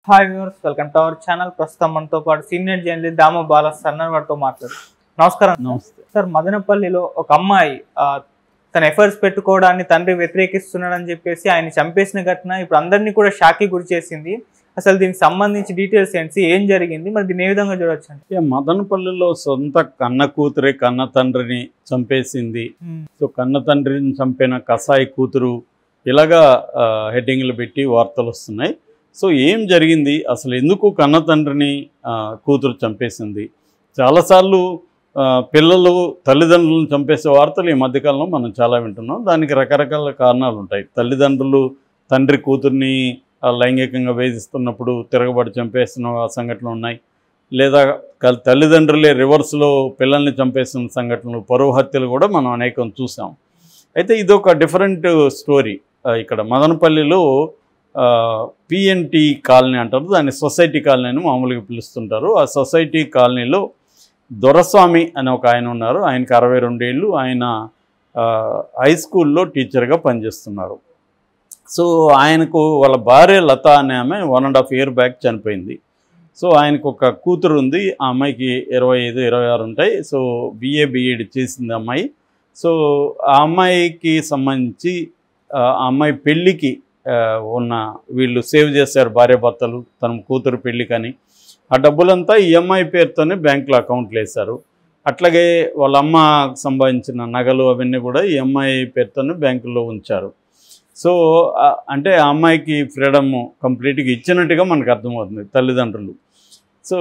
Hi viewers, welcome to our channel. ప్రస్తుతం మనతో పాటు సీనియర్ జర్నలిస్ట్ దామ బాల సన్నర్ వారితో మాట్లాడు. నమస్కారం. నమస్తే సార్, మదనపల్లిలో ఒక అమ్మాయి తన ఎఫర్ట్స్ పెట్టుకోవడాన్ని తండ్రి వ్యతిరేకిస్తున్నాడని చెప్పేసి ఆయన చంపేసిన ఘటన ఇప్పుడు అందరినీ కూడా షాక్కి గురి చేసింది. అసలు దీనికి సంబంధించి డీటెయిల్స్ ఏంటి, ఏం జరిగింది, మరి దీన్ని ఏ విధంగా చూడొచ్చు అంటే? మదనపల్లిలో సొంత కన్న కూతురే కన్న తండ్రిని చంపేసింది. సో కన్న తండ్రిని చంపిన కసాయి కూతురు ఇలాగా హెడ్డింగ్లు పెట్టి వార్తలు వస్తున్నాయి. సో ఏం జరిగింది, అసలు ఎందుకు కన్న తండ్రిని కూతురు చంపేసింది? చాలాసార్లు పిల్లలు తల్లిదండ్రులను చంపేసే వార్తలు ఈ మధ్యకాలంలో మనం చాలా వింటున్నాం. దానికి రకరకాల కారణాలు ఉంటాయి. తల్లిదండ్రులు తండ్రి కూతుర్ని లైంగికంగా వేధిస్తున్నప్పుడు తిరగబడి చంపేసిన సంఘటనలు ఉన్నాయి. లేదా తల్లిదండ్రులే రివర్స్లో పిల్లల్ని చంపేసిన సంఘటనలు, పరువు హత్యలు కూడా మనం అనేకం చూసాం. అయితే ఇదొక డిఫరెంట్ స్టోరీ. ఇక్కడ మదనపల్లిలో పిఎన్టీ కాలనీ అంటారు, దాన్ని సొసైటీ కాలనీ అని మామూలుగా పిలుస్తుంటారు. ఆ సొసైటీ కాలనీలో దొరస్వామి అనే ఒక ఆయన ఉన్నారు. ఆయనకి 62 ఏళ్ళు. ఆయన హై స్కూల్లో టీచర్గా పనిచేస్తున్నారు. సో ఆయనకు వాళ్ళ భార్య లత అనే ఆమె 1.5 year బ్యాక్ చనిపోయింది. సో ఆయనకు ఒక కూతురు ఉంది. ఆ అమ్మాయికి 25-26 ఉంటాయి. సో BA-BEd చేసింది అమ్మాయి. సో ఆ అమ్మాయికి సంబంధించి ఆ అమ్మాయి పెళ్ళికి ఉన్న వీళ్ళు సేవ్ చేశారు భార్యాభర్తలు తన కూతురు పెళ్ళికని. ఆ డబ్బులంతా ఈ అమ్మాయి పేరుతోనే బ్యాంకులో అకౌంట్లు వేశారు. అట్లాగే వాళ్ళ అమ్మకు సంబంధించిన నగలు అవన్నీ కూడా ఈ అమ్మాయి పేరుతోనే బ్యాంకుల్లో ఉంచారు. సో అంటే ఆ అమ్మాయికి ఫ్రీడమ్ కంప్లీట్గా ఇచ్చినట్టుగా మనకు అర్థమవుతుంది తల్లిదండ్రులు. సో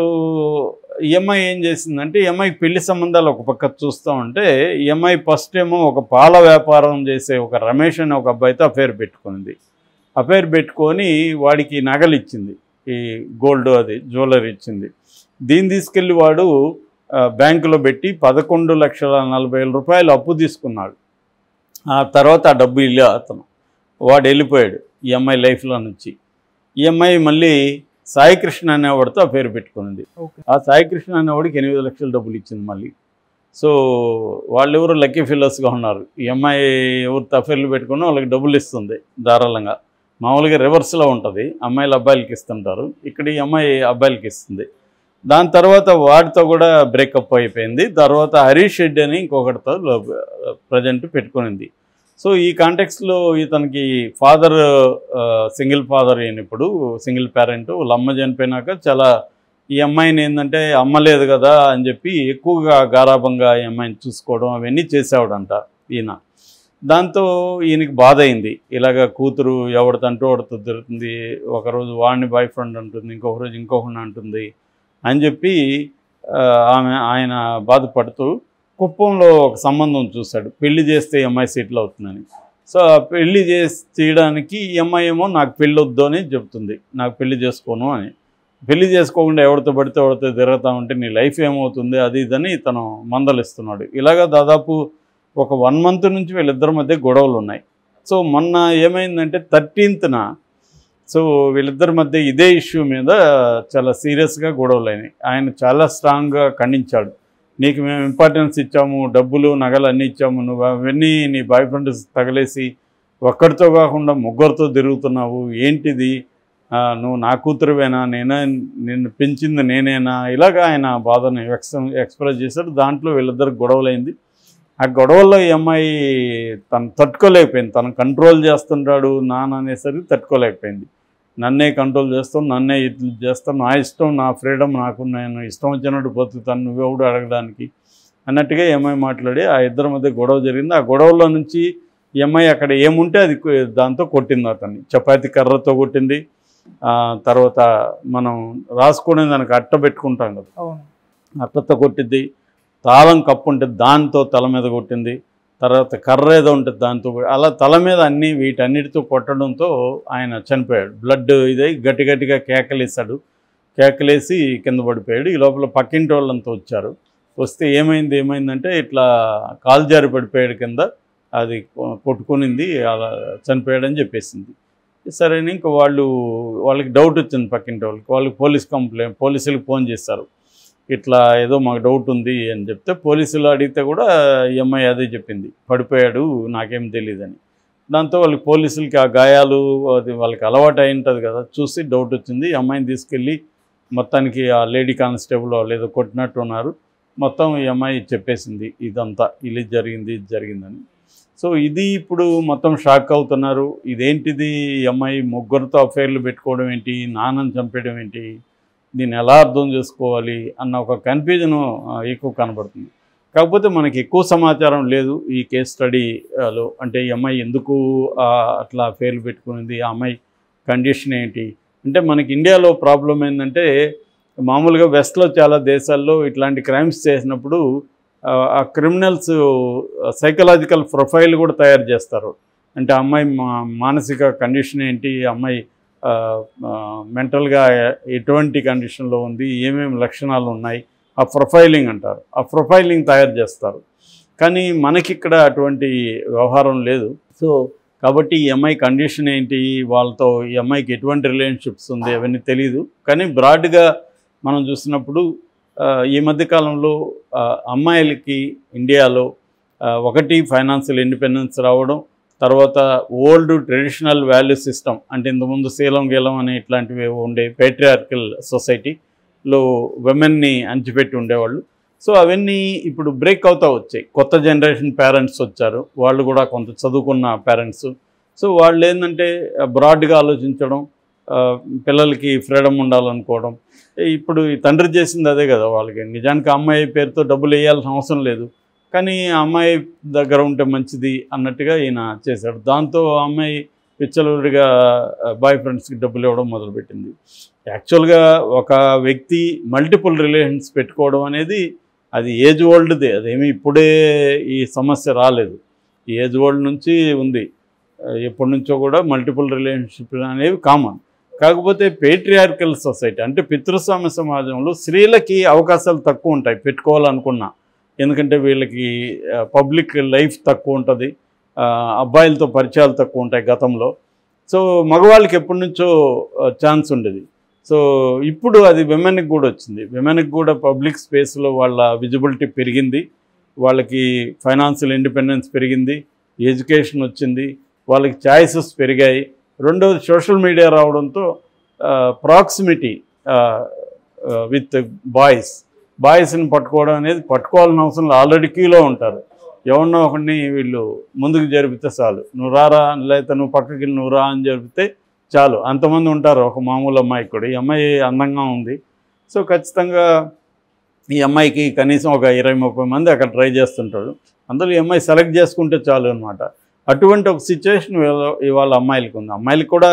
ఈ అమ్మాయి ఏం చేసిందంటే, ఈ అమ్మాయికి పెళ్లి సంబంధాలు ఒక పక్క చూస్తూ ఉంటే, ఈ అమ్మాయి ఫస్ట్ ఏమో ఒక పాల వ్యాపారం చేసే ఒక రమేష్ అనే ఒక అబ్బాయితో అఫైర్ పెట్టుకుంది. అఫైర్ పెట్టుకొని వాడికి నగలు ఇచ్చింది, ఈ గోల్డ్ అది జ్యువెలరీ ఇచ్చింది. దీన్ని తీసుకెళ్ళి వాడు బ్యాంకులో పెట్టి 11,40,000 రూపాయలు అప్పు తీసుకున్నాడు. ఆ తర్వాత ఆ డబ్బు ఇల్లు అతను వాడు వెళ్ళిపోయాడు ఈ అమ్మాయి లైఫ్లో నుంచి. ఈ అమ్మాయి మళ్ళీ సాయికృష్ణ అనేవాడితో అఫైర్ పెట్టుకుంది. ఆ సాయికృష్ణ అనేవాడికి 8 లక్షల డబ్బులు ఇచ్చింది మళ్ళీ. సో వాళ్ళు ఎవరు లక్కీ ఫెలోస్గా ఉన్నారు. ఈ అమ్మాయి ఎవరితో అఫైర్లు పెట్టుకున్నా వాళ్ళకి డబ్బులు ఇస్తుంది ధారాళంగా. మామూలుగా రివర్స్లో ఉంటుంది, అమ్మాయిలు అబ్బాయిలకి ఇస్తుంటారు, ఇక్కడ ఈ అమ్మాయి అబ్బాయిలకి ఇస్తుంది. దాని తర్వాత వాడితో కూడా బ్రేకప్ అయిపోయింది. తర్వాత హరీష్ రెడ్డి అని ఇంకొకటితో ప్రజెంట్ పెట్టుకునింది. సో ఈ కాంటెక్స్లో ఇతనికి ఫాదర్ సింగిల్ ఫాదర్ అయినప్పుడు సింగిల్ పేరెంట్. వాళ్ళ అమ్మ చనిపోయినాక చాలా ఈ అమ్మాయిని ఏంటంటే అమ్మ లేదు కదా అని చెప్పి ఎక్కువగా గారాభంగా ఈ అమ్మాయిని చూసుకోవడం అవన్నీ చేసేవాడంట ఈయన. దాంతో ఈయనకి బాధ అయింది. ఇలాగ కూతురు ఎవరిదంటూ వాడితో తిరుగుతుంది, ఒకరోజు వాడిని బాయ్ ఫ్రెండ్ అంటుంది, ఇంకొక రోజు ఇంకొకరిని అంటుంది అని చెప్పి ఆయన బాధపడుతూ కుప్పంలో ఒక సంబంధం చూశాడు. పెళ్లి చేస్తే ఈ అమ్మాయి సెటిల్ అవుతుందని. సో ఆ పెళ్లి చేయడానికి ఈ అమ్మాయి ఏమో నాకు పెళ్ళి వద్దు అని చెప్తుంది, నాకు పెళ్లి చేసుకోను అని. పెళ్లి చేసుకోకుండా ఎవరితో పడితే ఎవరితో తిరుగుతా ఉంటే నీ లైఫ్ ఏమవుతుంది అది ఇదని తను మందలిస్తున్నాడు. ఇలాగా దాదాపు ఒక 1 month నుంచి వీళ్ళిద్దరి మధ్య గొడవలు ఉన్నాయి. సో మొన్న ఏమైందంటే 13th సో వీళ్ళిద్దరి మధ్య ఇదే ఇష్యూ మీద చాలా సీరియస్గా గొడవలు అయినాయి. ఆయన చాలా స్ట్రాంగ్గా ఖండించాడు. నీకు మేము ఇంపార్టెన్స్ ఇచ్చాము, డబ్బులు నగలు అన్నీ ఇచ్చాము, నువ్వు అవన్నీ నీ బాయ్ ఫ్రెండ్స్ తగలేసి ఒక్కడితో కాకుండా ముగ్గురితో తిరుగుతున్నావు, ఏంటిది, నువ్వు నా కూతురువేనా, నిన్ను పెంచింది నేనేనా, ఇలాగ ఆయన బాధను ఎక్స్ప్రెస్ చేశాడు. దాంట్లో వీళ్ళిద్దరికి గొడవలైంది. ఆ గొడవల్లో ఈ అమ్మాయి తను తట్టుకోలేకపోయింది. తను కంట్రోల్ చేస్తుంటాడు నాన్న అనేసరికి తట్టుకోలేకపోయింది. నన్నే కంట్రోల్ చేస్తాను, నన్నే ఇట్లా చేస్తాను, నా ఇష్టం, నా ఫ్రీడమ్ నాకు, నేను ఇష్టం వచ్చినట్టు బతుకుతాను, నువ్వెవడు అడగడానికి అన్నట్టుగా ఈ అమ్మాయి మాట్లాడి ఆ ఇద్దరి మధ్య గొడవ జరిగింది. ఆ గొడవలో నుంచి ఈ అమ్మాయి అక్కడ ఏముంటే అది దాంతో కొట్టింది, అతన్ని చపాతీ కర్రతో కొట్టింది. తర్వాత మనం రాసుకునే దానికి అట్ట పెట్టుకుంటాం కదా, అట్టతో కొట్టింది. తాళం కప్పు ఉంటే దాంతో తల మీద కొట్టింది. తర్వాత కర్ర ఏదో ఉంటుంది దాంతో, అలా తల మీద వీటన్నిటితో కొట్టడంతో ఆయన చనిపోయాడు. బ్లడ్ ఇదై గట్టిగా కేకలేసాడు. కేకలేసి కింద పడిపోయాడు. ఈ లోపల పక్కింటి వాళ్ళంతా వచ్చారు. వస్తే ఏమైందంటే ఇట్లా కాలు జారి పడిపోయాడు కింద, అది కొట్టుకునింది, అలా చనిపోయాడని చెప్పేసింది. సరే ఇంకా వాళ్ళకి డౌట్ వచ్చింది పక్కింటి వాళ్ళకి పోలీసులకు ఫోన్ చేశారు. ఇట్లా ఏదో మాకు డౌట్ ఉంది అని చెప్తే పోలీసులు అడిగితే కూడా ఈ అమ్మాయి అదే చెప్పింది, పడిపోయాడు నాకేం తెలియదని. దాంతో వాళ్ళకి పోలీసులకి ఆ గాయాలు అది వాళ్ళకి అలవాటు అయి ఉంటుంది కదా, చూసి డౌట్ వచ్చింది. ఈ అమ్మాయిని తీసుకెళ్ళి మొత్తానికి ఆ లేడీ కానిస్టేబుల్ లేదో కొట్టినట్టు ఉన్నారు. మొత్తం ఈ అమ్మాయి చెప్పేసింది ఇదంతా, ఇది జరిగింది ఇది జరిగిందని. సో ఇది ఇప్పుడు మొత్తం షాక్ అవుతున్నారు. ఇదేంటిది, ఈ అమ్మాయి ముగ్గురితో అఫైర్లు పెట్టుకోవడం ఏంటి, నాన్నని చంపేయడం ఏంటి, దీన్ని ఎలా అర్థం చేసుకోవాలి అన్న ఒక కన్ఫ్యూజన్ ఎక్కువ కనబడుతుంది. కాకపోతే మనకి ఎక్కువ సమాచారం లేదు ఈ కేస్ స్టడీలో. అంటే ఈ అమ్మాయి ఎందుకు అట్లా అఫైర్లు పెట్టుకునింది, ఆ అమ్మాయి కండిషన్ ఏంటి అంటే, మనకి ఇండియాలో ప్రాబ్లం ఏంటంటే, మామూలుగా వెస్ట్లో చాలా దేశాల్లో ఇట్లాంటి క్రైమ్స్ చేసినప్పుడు ఆ క్రిమినల్స్ సైకలాజికల్ ప్రొఫైల్ కూడా తయారు చేస్తారు. అంటే అమ్మాయి మానసిక కండిషన్ ఏంటి, అమ్మాయి మెంటల్గా ఎటువంటి కండిషన్లో ఉంది, ఏమేమి లక్షణాలు ఉన్నాయి, ఆ ప్రొఫైలింగ్ అంటారు. ఆ ప్రొఫైలింగ్ తయారు చేస్తారు. కానీ మనకిక్కడ అటువంటి వ్యవహారం లేదు. సో కాబట్టి ఈ అమ్మాయి కండిషన్ ఏంటి, వాళ్ళతో ఈ అమ్మాయికి ఎటువంటి రిలేషన్షిప్స్ ఉంది అవన్నీ తెలియదు. కానీ బ్రాడ్గా మనం చూసినప్పుడు ఈ మధ్యకాలంలో అమ్మాయిలకి ఇండియాలో ఒకటి ఫైనాన్షియల్ ఇండిపెండెన్స్ రావడం, తర్వాత ఓల్డ్ ట్రెడిషనల్ వాల్యూ సిస్టమ్, అంటే ఇంతకుముందు శీలం గీలం అనే ఇట్లాంటివి ఉండే పేట్రియార్కల్ సొసైటీలో విమెన్ని అణిచిపెట్టి ఉండేవాళ్ళు. సో అవన్నీ ఇప్పుడు బ్రేక్ అవుతూ వచ్చాయి. కొత్త జనరేషన్ పేరెంట్స్ వచ్చారు, వాళ్ళు కూడా కొంత చదువుకున్న పేరెంట్స్. సో వాళ్ళు ఏంటంటే బ్రాడ్గా ఆలోచించడం, పిల్లలకి ఫ్రీడమ్ ఉండాలనుకోవడం. ఇప్పుడు ఈ తండ్రి చేసింది అదే కదా వాళ్ళకి. నిజానికి అమ్మాయి పేరుతో డబ్బులు వేయాల్సిన అవసరం లేదు, కానీ ఆ అమ్మాయి దగ్గర ఉంటే మంచిది అన్నట్టుగా ఈయన చేశాడు. దాంతో ఆ అమ్మాయి పిచ్చలుడిగా బాయ్ ఫ్రెండ్స్కి డబ్బులు ఇవ్వడం మొదలుపెట్టింది. యాక్చువల్గా ఒక వ్యక్తి మల్టిపుల్ రిలేషన్స్ పెట్టుకోవడం అనేది అది ఏజ్ ఓల్డ్దే, అదేమి ఇప్పుడే ఈ సమస్య రాలేదు. ఈ ఏజ్ ఓల్డ్ నుంచి ఉంది, ఎప్పటి నుంచో కూడా మల్టిపుల్ రిలేషన్షిప్ అనేవి కామన్. కాకపోతే పేట్రియార్కల్ సొసైటీ అంటే పితృస్వామ్య సమాజంలో స్త్రీలకి అవకాశాలు తక్కువ ఉంటాయి పెట్టుకోవాలనుకున్నా. ఎందుకంటే వీళ్ళకి పబ్లిక్ లైఫ్ తక్కువ ఉంటుంది, అబ్బాయిలతో పరిచయాలు తక్కువ ఉంటాయి గతంలో. సో మగవాళ్ళకి ఎప్పటి నుంచో ఛాన్స్ ఉండేది. సో ఇప్పుడు అది విమెన్కి కూడా వచ్చింది. విమెన్కి కూడా పబ్లిక్ స్పేస్లో వాళ్ళ విజిబిలిటీ పెరిగింది, వాళ్ళకి ఫైనాన్షియల్ ఇండిపెండెన్స్ పెరిగింది, ఎడ్యుకేషన్ వచ్చింది, వాళ్ళకి ఛాయిసెస్ పెరిగాయి. రెండవది సోషల్ మీడియా రావడంతో ప్రాక్సిమిటీ విత్ బాయ్స్ని పట్టుకోవడం అనేది పట్టుకోవాల్సిన అవసరం ఆల్రెడీ క్యూలో ఉంటారు. ఎవరినో ఒకరిని వీళ్ళు ముందుకు జరిపితే చాలు, నువ్వు రారా, లేకపోతే నువ్వు పక్కకి వెళ్ళి నువ్వు రా అని జరిపితే చాలు, అంతమంది ఉంటారు ఒక మామూలు అమ్మాయికి కూడా. ఈ అమ్మాయి అందంగా ఉంది, సో ఖచ్చితంగా ఈ అమ్మాయికి కనీసం ఒక 20-30 మంది అక్కడ ట్రై చేస్తుంటాడు. అందులో ఈ అమ్మాయి సెలెక్ట్ చేసుకుంటే చాలు అనమాట. అటువంటి ఒక సిచ్యువేషన్ ఇవాళ అమ్మాయిలకు ఉంది. అమ్మాయిలకు కూడా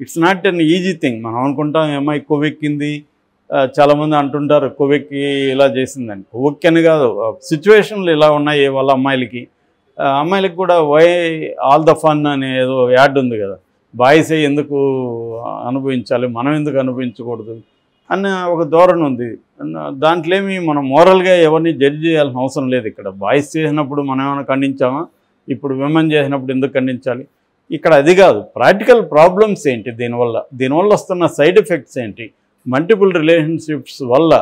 it's not an easy thing. మనం అనుకుంటాం ఈ అమ్మాయి కొవ్వెక్కింది, చాలామంది అంటుంటారు కొవ్వెక్కి ఇలా చేసిందని. కొవ్వెక్కి అని కాదు, సిచ్యువేషన్లు ఇలా ఉన్నాయి వాళ్ళ అమ్మాయిలకి. అమ్మాయిలకు కూడా వై ఆల్ ద ఫన్ అనే ఏదో యాడ్ ఉంది కదా, బాయ్సే ఎందుకు అనుభవించాలి, మనం ఎందుకు అనుభవించకూడదు అన్న ఒక ధోరణి ఉంది. దాంట్లో ఏమి మనం మోరల్గా ఎవరిని జడ్జి చేయాల్సిన అవసరం లేదు. ఇక్కడ బాయ్స్ చేసినప్పుడు మనం ఏమైనా ఖండించామా, ఇప్పుడు విమెన్ చేసినప్పుడు ఎందుకు ఖండించాలి? ఇక్కడ అది కాదు, ప్రాక్టికల్ ప్రాబ్లమ్స్ ఏంటి, దీనివల్ల వస్తున్న సైడ్ ఎఫెక్ట్స్ ఏంటి, మల్టిపుల్ రిలేషన్షిప్స్ వల్ల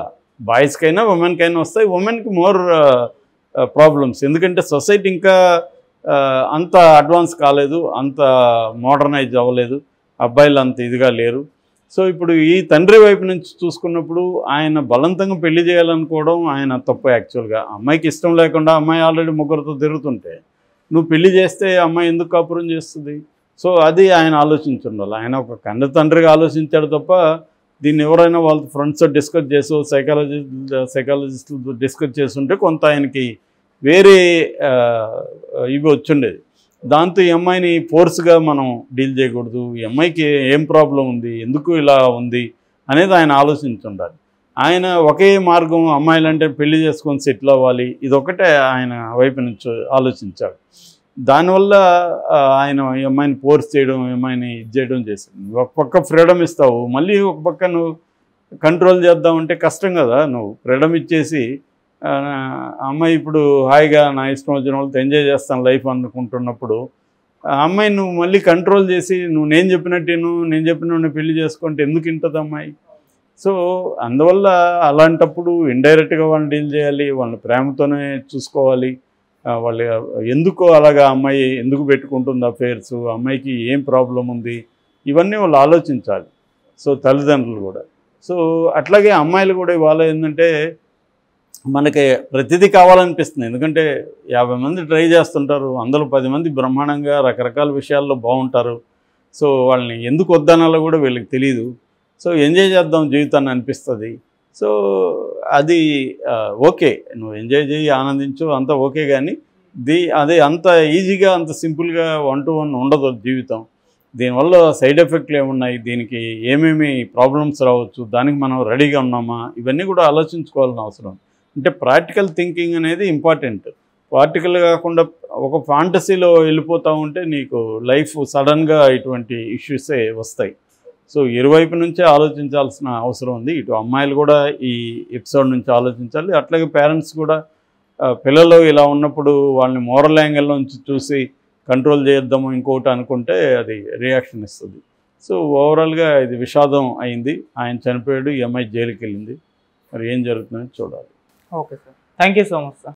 బాయ్స్కైనా ఉమెన్కైనా వస్తాయి. ఉమెన్కి మోర్ ప్రాబ్లమ్స్, ఎందుకంటే సొసైటీ ఇంకా అంత అడ్వాన్స్ కాలేదు, అంత మోడర్నైజ్ అవ్వలేదు, అబ్బాయిలు అంత ఇదిగా లేరు. సో ఇప్పుడు ఈ తండ్రి వైపు నుంచి చూసుకున్నప్పుడు ఆయన బలవంతంగా పెళ్లి చేయాలనుకోవడం ఆయన తప్పు. యాక్చువల్గా అమ్మాయికి ఇష్టం లేకుండా అమ్మాయి ఆల్రెడీ ముగ్గురితో తిరుగుతుంటే నువ్వు పెళ్లి చేస్తే అమ్మాయి ఎందుకు కాపురం చేస్తుంది? సో అది ఆయన ఆలోచించుండాలి. ఆయన ఒక కన్న తండ్రిగా ఆలోచించాడు తప్ప దీన్ని ఎవరైనా వాళ్ళ ఫ్రెండ్స్తో డిస్కస్ చేసో సైకాలజిస్టులతో డిస్కస్ చేస్తుంటే కొంత ఆయనకి వేరే ఇవి వచ్చుండేది. దాంతో ఈ అమ్మాయిని ఫోర్స్గా మనం డీల్ చేయకూడదు, ఈ అమ్మాయికి ఏం ప్రాబ్లం ఉంది, ఎందుకు ఇలా ఉంది అనేది ఆయన ఆలోచించుండాలి. ఆయన ఒకే మార్గం అమ్మాయిలంటే పెళ్లి చేసుకొని సెటిల్ అవ్వాలి, ఇదొకటే ఆయన వైపు నుంచి ఆలోచించాడు. దానివల్ల ఆయన ఈ అమ్మాయిని ఫోర్స్ చేయడం, ఈ అమ్మాయిని ఇది చేయడం చేసింది. ఒక పక్క ఫ్రీడమ్ ఇస్తావు, మళ్ళీ ఒక పక్క నువ్వు కంట్రోల్ చేద్దామంటే కష్టం కదా. నువ్వు ఫ్రీడమ్ ఇచ్చేసి అమ్మాయి ఇప్పుడు హాయిగా నా ఇష్టం వచ్చిన వాళ్ళతో ఎంజాయ్ చేస్తాను లైఫ్ అనుకుంటున్నప్పుడు ఆ అమ్మాయి నువ్వు మళ్ళీ కంట్రోల్ చేసి నేను చెప్పినట్టు పెళ్లి చేసుకుంటే ఎందుకు ఇంటది అమ్మాయి? సో అందువల్ల అలాంటప్పుడు ఇండైరెక్ట్గా వాళ్ళని డీల్ చేయాలి, వాళ్ళని ప్రేమతోనే చూసుకోవాలి. వాళ్ళు ఎందుకు అలాగా అమ్మాయి ఎందుకు పెట్టుకుంటుంది అఫైర్స్, అమ్మాయికి ఏం ప్రాబ్లం ఉంది, ఇవన్నీ వాళ్ళు ఆలోచించాలి. సో తల్లిదండ్రులు కూడా. సో అట్లాగే అమ్మాయిలు కూడా ఇవాళ ఏంటంటే మనకి ప్రతిదీ కావాలనిపిస్తుంది. ఎందుకంటే 50 మంది ట్రై చేస్తుంటారు, అందులో 10 మంది బ్రహ్మాండంగా రకరకాల విషయాల్లో బాగుంటారు. సో వాళ్ళని ఎందుకు వద్దనాలో కూడా వీళ్ళకి తెలియదు. సో ఎంజాయ్ చేద్దాం జీవితాన్ని అనిపిస్తుంది. సో అది ఓకే, నువ్వు ఎంజాయ్ చేయి, ఆనందించు, అంతా ఓకే. కానీ అదే అంత ఈజీగా అంత సింపుల్గా 1 to 1 ఉండదు జీవితం. దీనివల్ల సైడ్ ఎఫెక్ట్లు ఏమున్నాయి, దీనికి ఏమేమి ప్రాబ్లమ్స్ రావచ్చు, దానికి మనం రెడీగా ఉన్నామా, ఇవన్నీ కూడా ఆలోచించుకోవాల్సిన అవసరం. అంటే ప్రాక్టికల్ థింకింగ్ అనేది ఇంపార్టెంట్. ప్రాక్టికల్ కాకుండా ఒక ఫాంటసీలో వెళ్ళిపోతూ ఉంటే నీకు లైఫ్ సడన్గా ఇటువంటి ఇష్యూసే వస్తాయి. సో ఇరువైపు నుంచే ఆలోచించాల్సిన అవసరం ఉంది. ఇటు అమ్మాయిలు కూడా ఈ ఎపిసోడ్ నుంచి ఆలోచించాలి, అట్లాగే పేరెంట్స్ కూడా పిల్లలు ఇలా ఉన్నప్పుడు వాళ్ళని మోరల్ యాంగిల్ నుంచి చూసి కంట్రోల్ చేద్దాము ఇంకోటి అనుకుంటే అది రియాక్షన్ ఇస్తుంది. సో ఓవరాల్గా ఇది విషాదం అయింది. ఆయన చనిపోయాడు, ఈ అమ్మాయి జైలుకి వెళ్ళింది. మరి ఏం జరుగుతుందని చూడాలి. Okay sir, thank you so much sir.